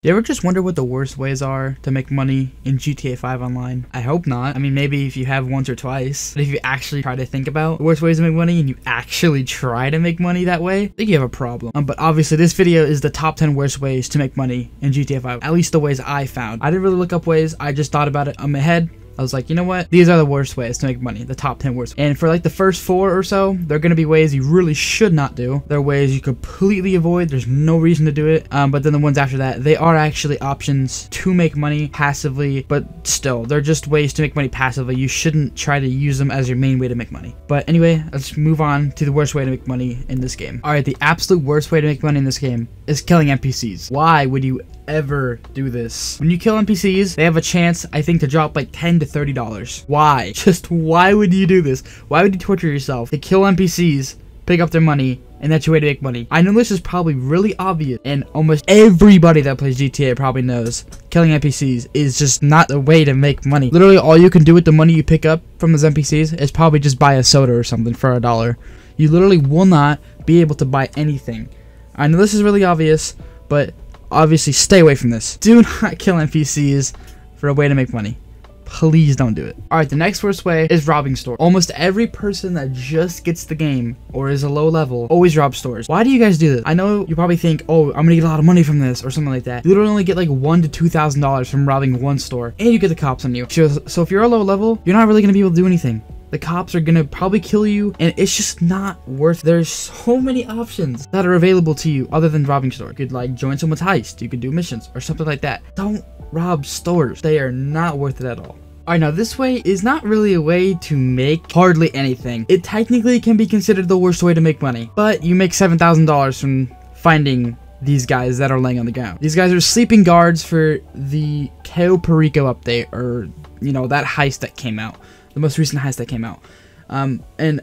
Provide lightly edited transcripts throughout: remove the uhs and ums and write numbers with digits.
Do you ever just wonder what the worst ways are to make money in GTA 5 Online? I hope not. I mean, maybe if you have once or twice, but if you actually try to think about the worst ways to make money and you actually try to make money that way, I think you have a problem. But obviously this video is the top 10 worst ways to make money in GTA 5, at least the ways I found. I didn't really look up ways, I just thought about it on my head. I was like, you know what? These are the worst ways to make money. The top 10 worst. And for like the first 4 or so, they're going to be ways you really should not do. They're ways you completely avoid. There's no reason to do it. But then the ones after that, they are actually options to make money passively. But still, they're just ways to make money passively. You shouldn't try to use them as your main way to make money. But anyway, let's move on to the worst way to make money in this game. Alright, the absolute worst way to make money in this game is killing NPCs. Why would you ever do this? When you kill NPCs, they have a chance, I think, to drop like $10 to $30. Why? Just why would you do this? Why would you torture yourself to kill NPCs, pick up their money, and that's your way to make money? I know this is probably really obvious, and almost everybody that plays GTA probably knows killing NPCs is just not the way to make money. Literally, all you can do with the money you pick up from those NPCs is probably just buy a soda or something for $1. You literally will not be able to buy anything. I know this is really obvious, but obviously stay away from this. Do not kill NPCs for a way to make money. Please don't do it. Alright, the next worst way is robbing stores. Almost every person that just gets the game or is a low level always robs stores. Why do you guys do this? I know you probably think, oh, I'm gonna get a lot of money from this or something like that. You literally only get like $1,000 to $2,000 from robbing one store, and you get the cops on you. So if you're a low level, you're not really gonna be able to do anything. The cops are gonna probably kill you, and it's just not worth. There's so many options that are available to you other than robbing stores. You could like join someone's heist, you could do missions or something like that. Don't rob stores. They are not worth it at all. Alright, now this way is not really a way to make hardly anything. It technically can be considered the worst way to make money, but you make $7,000 from finding these guys that are laying on the ground. These guys are sleeping guards for the Cayo Perico update, or you know, that heist that came out. The most recent heist that came out. And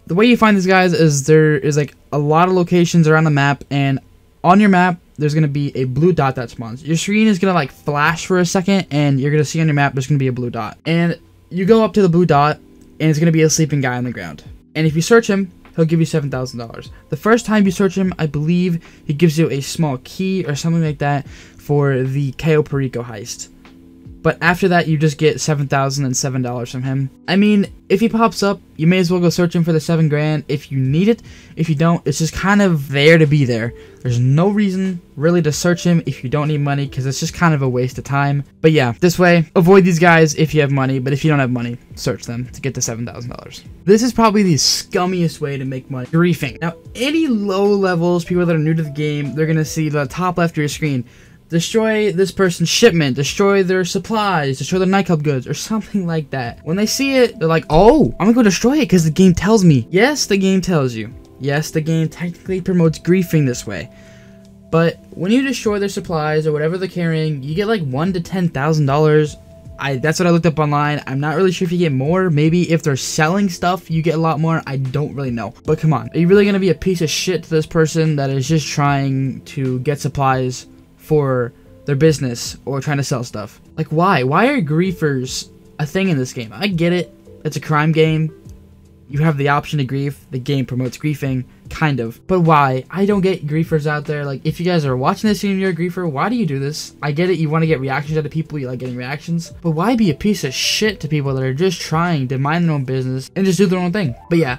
the way you find these guys is there is like a lot of locations around the map, and on your map there's gonna be a blue dot that spawns. Your screen is gonna like flash for a second, and you're gonna see on your map there's gonna be a blue dot. And you go up to the blue dot, and it's gonna be a sleeping guy on the ground. And if you search him, he'll give you $7,000. The first time you search him, I believe he gives you a small key or something like that for the Cayo Perico heist. But after that, you just get $7,007 from him. I mean, if he pops up, you may as well go search him for the $7 grand if you need it. If you don't, it's just kind of there to be there. There's no reason really to search him if you don't need money, because it's just kind of a waste of time. But yeah, this way, avoid these guys if you have money, but if you don't have money, search them to get the $7,000. This is probably the scummiest way to make money: griefing. Now, any low levels, people that are new to the game, they're gonna see the top left of your screen. Destroy this person's shipment, destroy their supplies, destroy their nightclub goods, or something like that. When they see it, they're like, oh, I'm gonna go destroy it because the game tells me. Yes, the game tells you. Yes, the game technically promotes griefing this way. But when you destroy their supplies or whatever they're carrying, you get like $1,000 to $10,000. That's what I looked up online. I'm not really sure if you get more. Maybe if they're selling stuff, you get a lot more. I don't really know. But come on, are you really gonna be a piece of shit to this person that is just trying to get supplies for their business or trying to sell stuff? Like, why are griefers a thing in this game? I get it, it's a crime game, you have the option to grief, the game promotes griefing, kind of, but why? I don't get griefers out there. Like, if you guys are watching this and you're a griefer, why do you do this? I get it, you want to get reactions out of people, you like getting reactions, but why be a piece of shit to people that are just trying to mind their own business and just do their own thing? But yeah,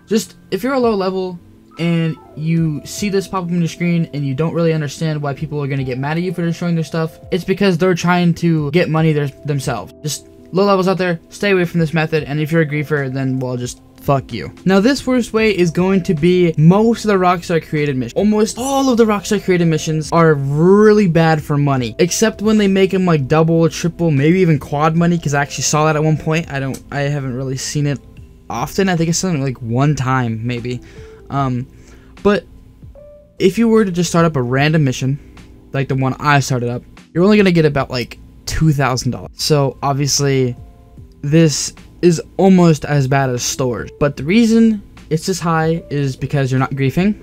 just if you're a low level and you see this pop up on your screen and you don't really understand why people are going to get mad at you for destroying their stuff, it's because they're trying to get money themselves. Just low levels out there, stay away from this method, and if you're a griefer, then well, just fuck you. Now this worst way is going to be most of the Rockstar created missions. Almost all of the Rockstar created missions are really bad for money, except when they make them like double, triple, maybe even quad money, because I actually saw that at one point. I haven't really seen it often. I think it's something like one time maybe. But if you were to just start up a random mission, like the one I started up, you're only gonna get about like $2,000. So obviously, this is almost as bad as stores. But the reason it's this high is because you're not griefing,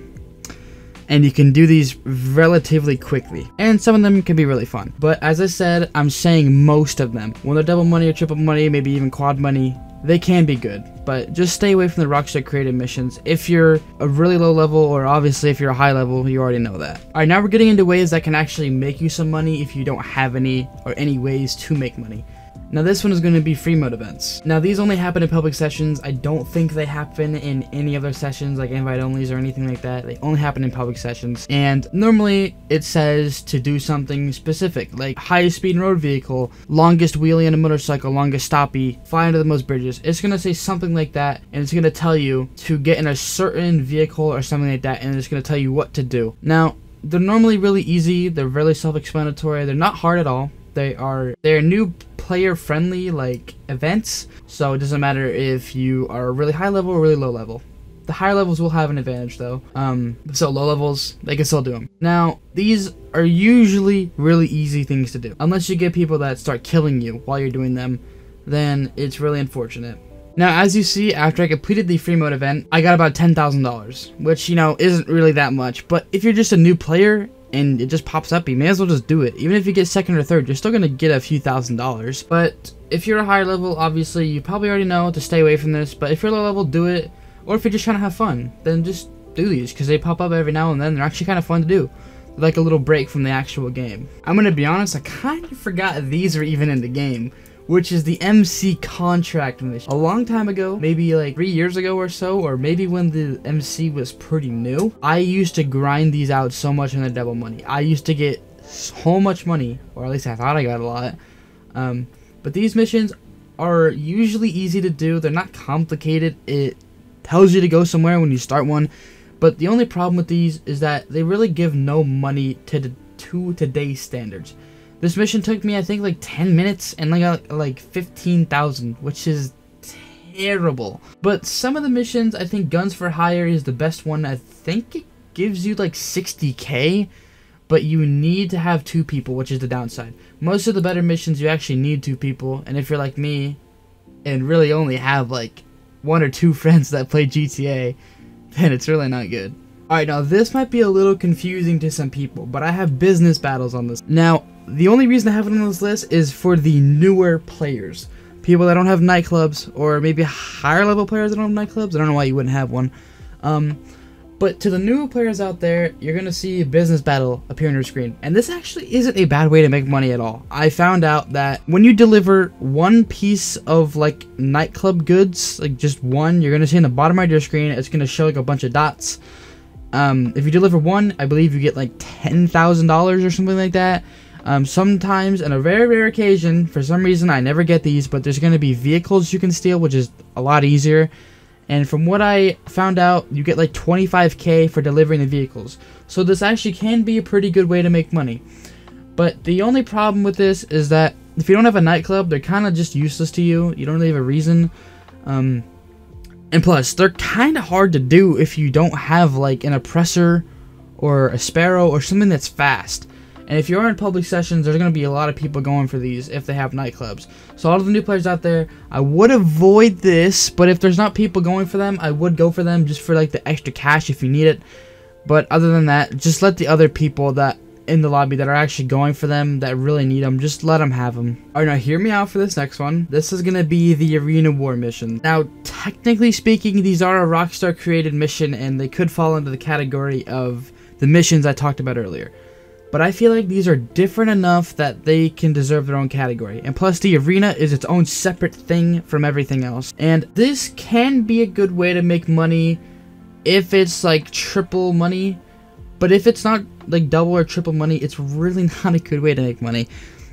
and you can do these relatively quickly, and some of them can be really fun. But as I said, I'm saying most of them. When they're double money or triple money, maybe even quad money, they can be good, but just stay away from the Rockstar created missions. If you're a really low level, or obviously if you're a high level, you already know that. Alright, now we're getting into ways that can actually make you some money if you don't have any ways to make money. Now this one is going to be free mode events. Now these only happen in public sessions. I don't think they happen in any other sessions like invite onlys or anything like that. They only happen in public sessions. And normally it says to do something specific, like highest speed road vehicle, longest wheelie on a motorcycle, longest stoppie, fly under the most bridges. It's going to say something like that, and it's going to tell you to get in a certain vehicle or something like that, and it's going to tell you what to do. Now they're normally really easy. They're really self-explanatory. They're not hard at all. They're new player friendly like events, so it doesn't matter if you are really high level or really low level. The higher levels will have an advantage though, so low levels, they can still do them. Now these are usually really easy things to do, unless you get people that start killing you while you're doing them, then it's really unfortunate. Now as you see, after I completed the free mode event, I got about $10,000, which, you know, isn't really that much, but if you're just a new player and it just pops up, you may as well just do it. Even if you get second or third, you're still gonna get a few $1,000s. But if you're a higher level, obviously you probably already know to stay away from this, but if you're low level, do it. Or if you're just trying to have fun, then just do these, because they pop up every now and then. They're actually kind of fun to do, like a little break from the actual game. I'm gonna be honest, I kind of forgot these were even in the game, which is the MC contract mission. A long time ago, maybe like 3 years ago or so, or maybe when the MC was pretty new, I used to grind these out so much in the double money. I used to get so much money, or at least I thought I got a lot. But these missions are usually easy to do. They're not complicated. It tells you to go somewhere when you start one. But the only problem with these is that they really give no money to today's standards. This mission took me, I think, like 10 minutes, and I got like 15,000, which is terrible. But some of the missions, I think Guns for Hire is the best one. I think it gives you like 60k, but you need to have 2 people, which is the downside. Most of the better missions, you actually need 2 people, and if you're like me, and really only have like 1 or 2 friends that play GTA, then it's really not good. Alright, now this might be a little confusing to some people, but I have business battles on this. Now, the only reason I have it on this list is for the newer players. People that don't have nightclubs, or maybe higher level players that don't have nightclubs. I don't know why you wouldn't have one. But to the newer players out there, you're going to see a business battle appear on your screen. And this actually isn't a bad way to make money at all. I found out that when you deliver one piece of like nightclub goods, like just one, you're going to see in the bottom right of your screen, it's going to show like a bunch of dots. If you deliver one, I believe you get like $10,000 or something like that. Sometimes, on a very rare occasion, for some reason I never get these, but there's going to be vehicles you can steal, which is a lot easier. And from what I found out, you get like 25k for delivering the vehicles. So this actually can be a pretty good way to make money. But the only problem with this is that if you don't have a nightclub, they're kind of just useless to you. You don't really have a reason. And plus, they're kind of hard to do if you don't have like an oppressor or a sparrow or something that's fast. And if you're in public sessions, there's going to be a lot of people going for these if they have nightclubs. So all of the new players out there, I would avoid this, but if there's not people going for them, I would go for them just for like the extra cash if you need it. But other than that, just let the other people that in the lobby that are actually going for them, that really need them, just let them have them. Alright, now hear me out for this next one. This is going to be the Arena War mission. Now, technically speaking, these are a Rockstar created mission, and they could fall into the category of the missions I talked about earlier. But I feel like these are different enough that they can deserve their own category. And plus, the arena is its own separate thing from everything else. And this can be a good way to make money if it's like triple money. But if it's not like double or triple money, it's really not a good way to make money.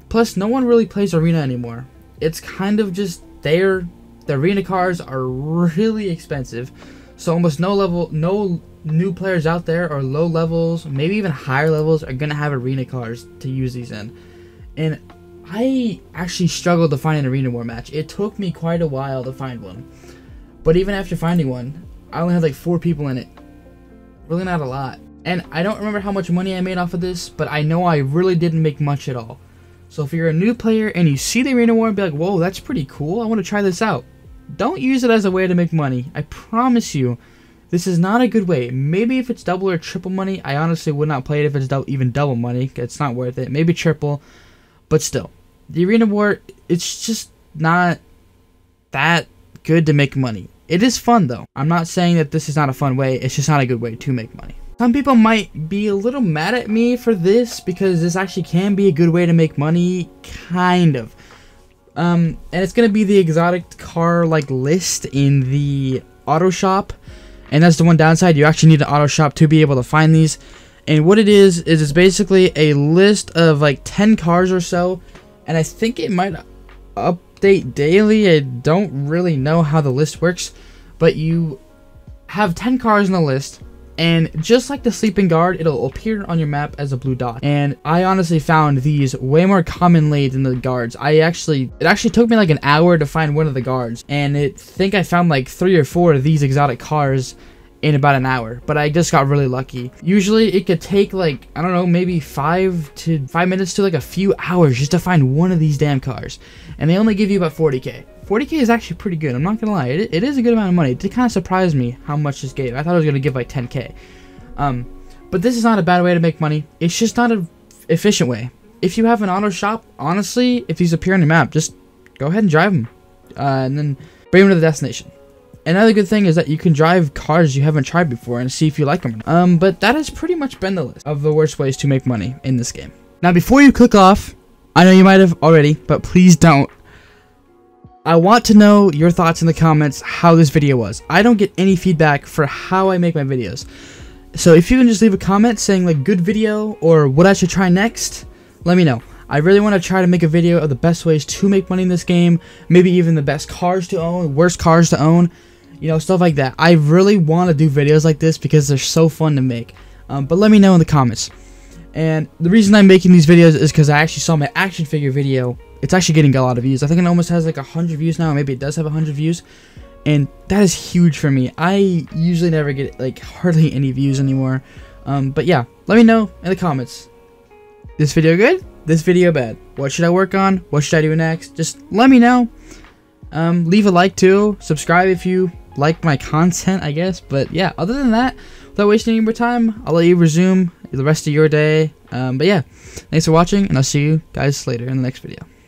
Plus, no one really plays arena anymore. It's kind of just there. The arena cars are really expensive. So almost no new players out there, or low levels, maybe even higher levels, are gonna have arena cars to use these in. And I actually struggled to find an arena war match. It took me quite a while to find one, but even after finding one, I only had like 4 people in it. Really not a lot. And I don't remember how much money I made off of this, but I know I really didn't make much at all. So if you're a new player and you see the arena war and be like, whoa, that's pretty cool, I want to try this out, don't use it as a way to make money. I promise you, this is not a good way. Maybe if it's double or triple money, I honestly would not play it if it's even double money. It's not worth it. Maybe triple, but still. The Arena War, it's just not that good to make money. It is fun though. I'm not saying that this is not a fun way, it's just not a good way to make money. Some people might be a little mad at me for this because this actually can be a good way to make money, kind of. And it's gonna be the exotic car like list in the auto shop, and that's the one downside. You actually need an auto shop to be able to find these. And what it is it's basically a list of like 10 cars or so, and I think it might update daily. I don't really know how the list works, but you have 10 cars in the list, and just like the sleeping guard, it'll appear on your map as a blue dot. And I honestly found these way more commonly than the guards. It actually took me like an hour to find one of the guards, and I think I found like 3 or 4 of these exotic cars in about an hour, but I just got really lucky. Usually it could take like, I don't know, maybe 5 minutes to like a few hours just to find one of these damn cars, and they only give you about 40k. 40k is actually pretty good, I'm not gonna lie. It is a good amount of money. It did kind of surprise me how much this gave. I thought it was gonna give like 10k. But this is not a bad way to make money. It's just not an efficient way. If you have an auto shop, honestly, if these appear on your map, just go ahead and drive them, and then bring them to the destination. Another good thing is that you can drive cars you haven't tried before and see if you like them or not. But that has pretty much been the list of the worst ways to make money in this game. Now, before you click off, I know you might have already, but please don't. I want to know your thoughts in the comments how this video was. I don't get any feedback for how I make my videos. So if you can just leave a comment saying like good video or what I should try next, let me know. I really want to try to make a video of the best ways to make money in this game. Maybe even the best cars to own, worst cars to own, you know, stuff like that. I really want to do videos like this because they're so fun to make. But let me know in the comments. And the reason I'm making these videos is because I actually saw my action figure video. It's actually getting a lot of views. I think it almost has like 100 views now. Maybe it does have 100 views. And that is huge for me. I usually never get like hardly any views anymore. But yeah, let me know in the comments. This video good? This video bad? What should I work on? What should I do next? Just let me know. Leave a like too. Subscribe if you like my content, I guess. But yeah, other than that, without wasting any more time, I'll let you resume the rest of your day. But yeah, thanks for watching, and I'll see you guys later in the next video.